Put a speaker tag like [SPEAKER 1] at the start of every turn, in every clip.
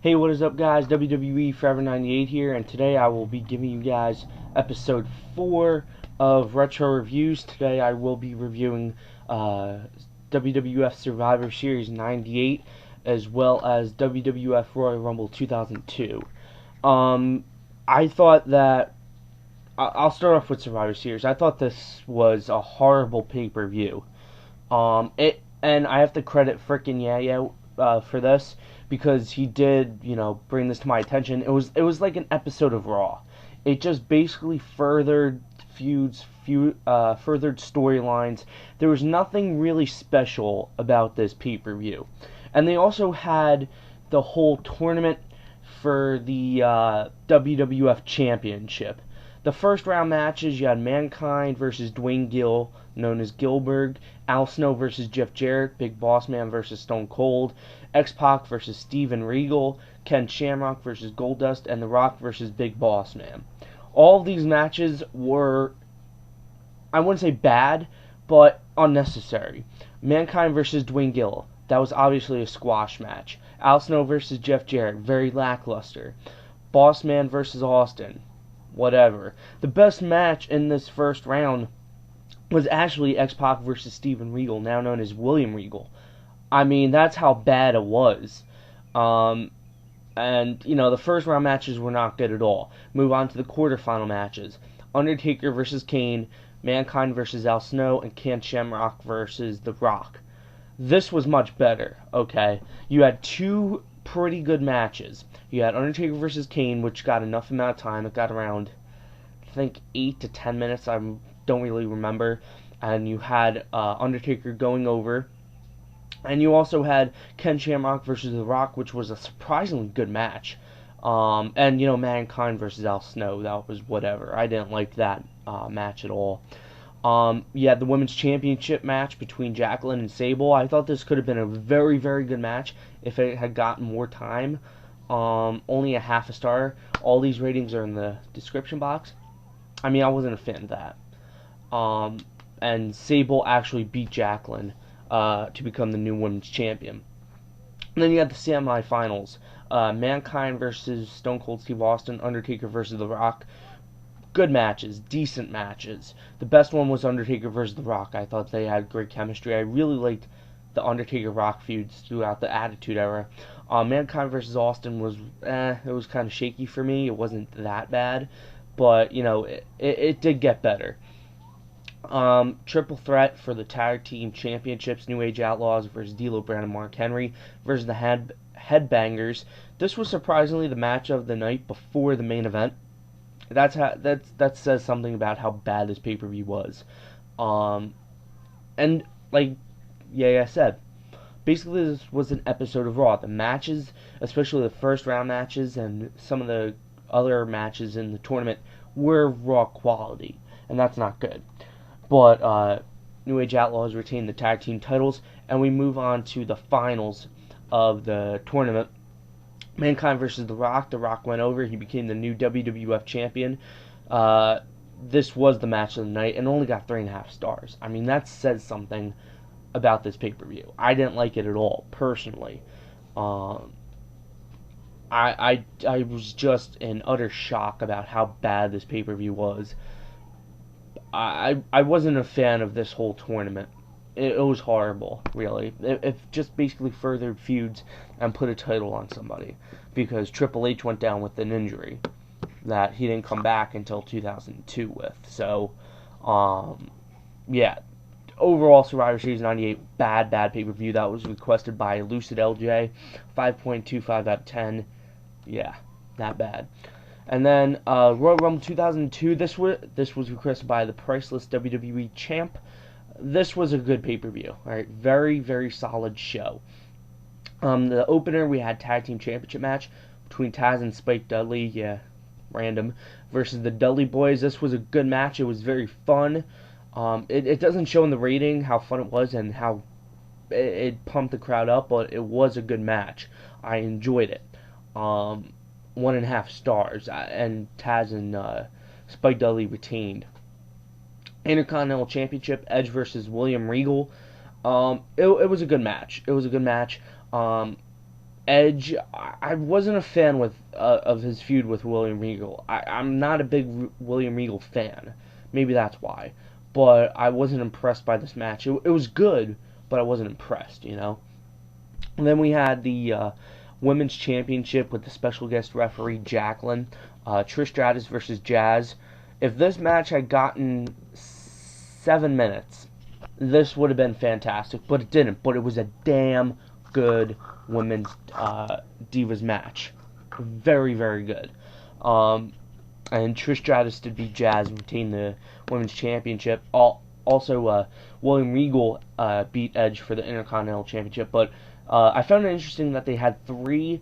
[SPEAKER 1] Hey, what is up, guys? WWE Forever 98 here, and today I will be giving you guys episode 4 of Retro Reviews. Today I will be reviewing WWF Survivor Series 98 as well as WWF Royal Rumble 2002. I thought that I'll start off with Survivor Series. I thought this was a horrible pay-per-view. And I have to credit frickin' for this because he did, bring this to my attention. It was like an episode of Raw. It just basically furthered furthered storylines. There was nothing really special about this pay-per-view. And they also had the whole tournament for the WWF Championship. The first round matches, you had Mankind versus Dwyane Gill, known as Gilbert, Al Snow versus Jeff Jarrett, Big Boss Man versus Stone Cold, X-Pac versus Steven Regal, Ken Shamrock versus Goldust, and The Rock versus Big Boss Man. All of these matches were, I wouldn't say bad, but unnecessary. Mankind versus Dwyane Gill, that was obviously a squash match. Al Snow versus Jeff Jarrett, very lackluster. Boss Man versus Austin, whatever. The best match in this first round was actually X-Pac versus Steven Regal, now known as William Regal. I mean, that's how bad it was. And, the first round matches were not good at all. Move on to the quarterfinal matches. Undertaker versus Kane, Mankind versus Al Snow, and Ken Shamrock versus The Rock. This was much better, okay? You had two pretty good matches. You had Undertaker versus Kane, which got enough amount of time. It got around, I think, 8 to 10 minutes. I don't really remember. And you had Undertaker going over. And you also had Ken Shamrock versus The Rock, which was a surprisingly good match. And, Mankind versus Al Snow, that was whatever. I didn't like that match at all. You had the Women's Championship match between Jacqueline and Sable. I thought this could have been a very, very good match if it had gotten more time. Only a half a star. All these ratings are in the description box. I mean, I wasn't a fan of that. And Sable actually beat Jacqueline to become the new women's champion. And then you had the semifinals. Mankind versus Stone Cold Steve Austin. Undertaker versus The Rock. Good matches. Decent matches. The best one was Undertaker versus The Rock. I thought they had great chemistry. I really liked the Undertaker-Rock feuds throughout the Attitude Era. Mankind versus Austin was, it was kind of shaky for me. It wasn't that bad. But, it did get better. Triple threat for the Tag Team Championships. New Age Outlaws versus D'Lo Brown and Mark Henry versus the Headbangers. This was surprisingly the match of the night before the main event. That says something about how bad this pay-per-view was. And, I said, basically this was an episode of Raw. The matches, especially the first round matches and some of the other matches in the tournament, were Raw quality, and that's not good. But New Age Outlaws retained the tag team titles, and we move on to the finals of the tournament. Mankind versus The Rock. The Rock went over. He became the new WWF champion. This was the match of the night, and only got 3.5 stars. I mean, that says something about this pay-per-view. I didn't like it at all, personally. I was just in utter shock about how bad this pay-per-view was. I wasn't a fan of this whole tournament. It was horrible, really. It just basically furthered feuds and put a title on somebody. Because Triple H went down with an injury that he didn't come back until 2002 with. So, overall, Survivor Series 98, bad pay-per-view. That was requested by LucidLJ, 5.25 out of 10. Yeah, not bad. And then Royal Rumble 2002, this was requested by the priceless WWE champ. This was a good pay-per-view. Alright, very, very solid show. The opener, we had Tag Team Championship match between Taz and Spike Dudley, random, versus the Dudley Boys. This was a good match. It was very fun. It doesn't show in the rating how fun it was and how it pumped the crowd up, but it was a good match. I enjoyed it. 1.5 stars, and Taz and Spike Dudley retained. Intercontinental Championship, Edge versus William Regal. It was a good match. Edge, I wasn't a fan of his feud with William Regal. I'm not a big William Regal fan. Maybe that's why. But I wasn't impressed by this match. It was good, but I wasn't impressed, you know? And then we had the Women's Championship with the special guest referee, Jacqueline. Trish Stratus versus Jazz. If this match had gotten 7 minutes, this would have been fantastic, but it didn't. But it was a damn good women's Divas match. Very, very good. And Trish Stratus did beat Jazz and retain the Women's Championship. Also, William Regal beat Edge for the Intercontinental Championship. But I found it interesting that they had 3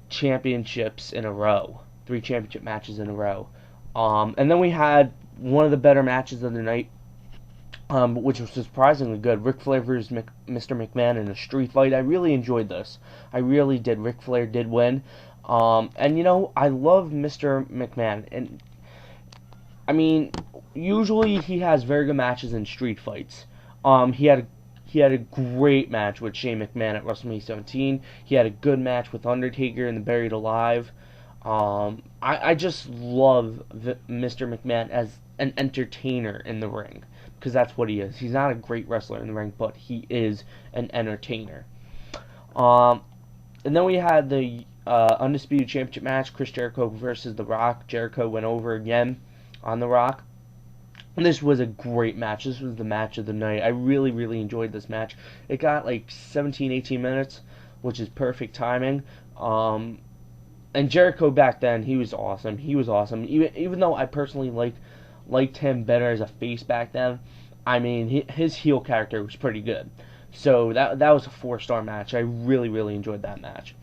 [SPEAKER 1] championships in a row. 3 championship matches in a row. And then we had one of the better matches of the night, which was surprisingly good. Ric Flair versus Mr. McMahon in a street fight. I really enjoyed this. I really did. Ric Flair did win. And, you know, I love Mr. McMahon. And, I mean, usually he has very good matches in street fights. He had a great match with Shane McMahon at WrestleMania 17. He had a good match with Undertaker in the Buried Alive. I just love Mr. McMahon as an entertainer in the ring, because that's what he is. He's not a great wrestler in the ring, but he is an entertainer. And then we had the Undisputed Championship match, Chris Jericho versus The Rock. Jericho went over again on The Rock. And this was a great match. This was the match of the night. I really, really enjoyed this match. It got like 17, 18 minutes, which is perfect timing. And Jericho back then, he was awesome. He was awesome. Even though I personally liked him better as a face back then, I mean, his heel character was pretty good. So that was a 4-star match. I really, really enjoyed that match.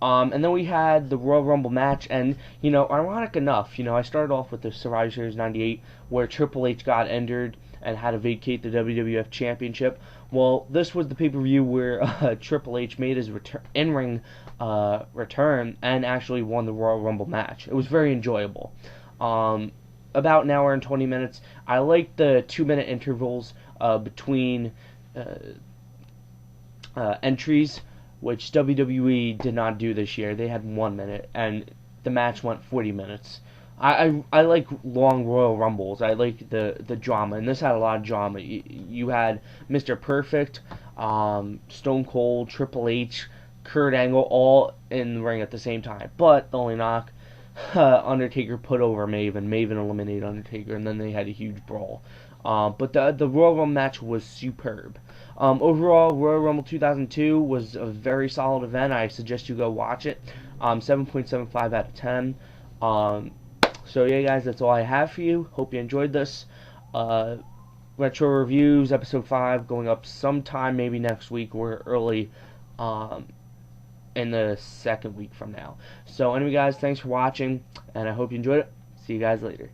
[SPEAKER 1] And then we had the Royal Rumble match, and, you know, ironic enough, you know, I started off with the Survivor Series 98, where Triple H got injured and had to vacate the WWF Championship. Well, this was the pay-per-view where Triple H made his in-ring return and actually won the Royal Rumble match. It was very enjoyable. About an hour and 20 minutes. I like the 2-minute intervals between entries, which WWE did not do this year. They had 1 minute, and the match went 40 minutes. I like long Royal Rumbles. I like the drama, and this had a lot of drama. You had Mr. Perfect, Stone Cold, Triple H, Kurt Angle, all in the ring at the same time. But the only knock, Undertaker put over Maven. Maven eliminated Undertaker, and then they had a huge brawl. But the Royal Rumble match was superb. Overall, Royal Rumble 2002 was a very solid event. I suggest you go watch it. 7.75 out of 10. So yeah, guys, that's all I have for you. Hope you enjoyed this. Retro Reviews, Episode 5, going up sometime maybe next week or early in the 2nd week from now. So anyway, guys, thanks for watching, and I hope you enjoyed it. See you guys later.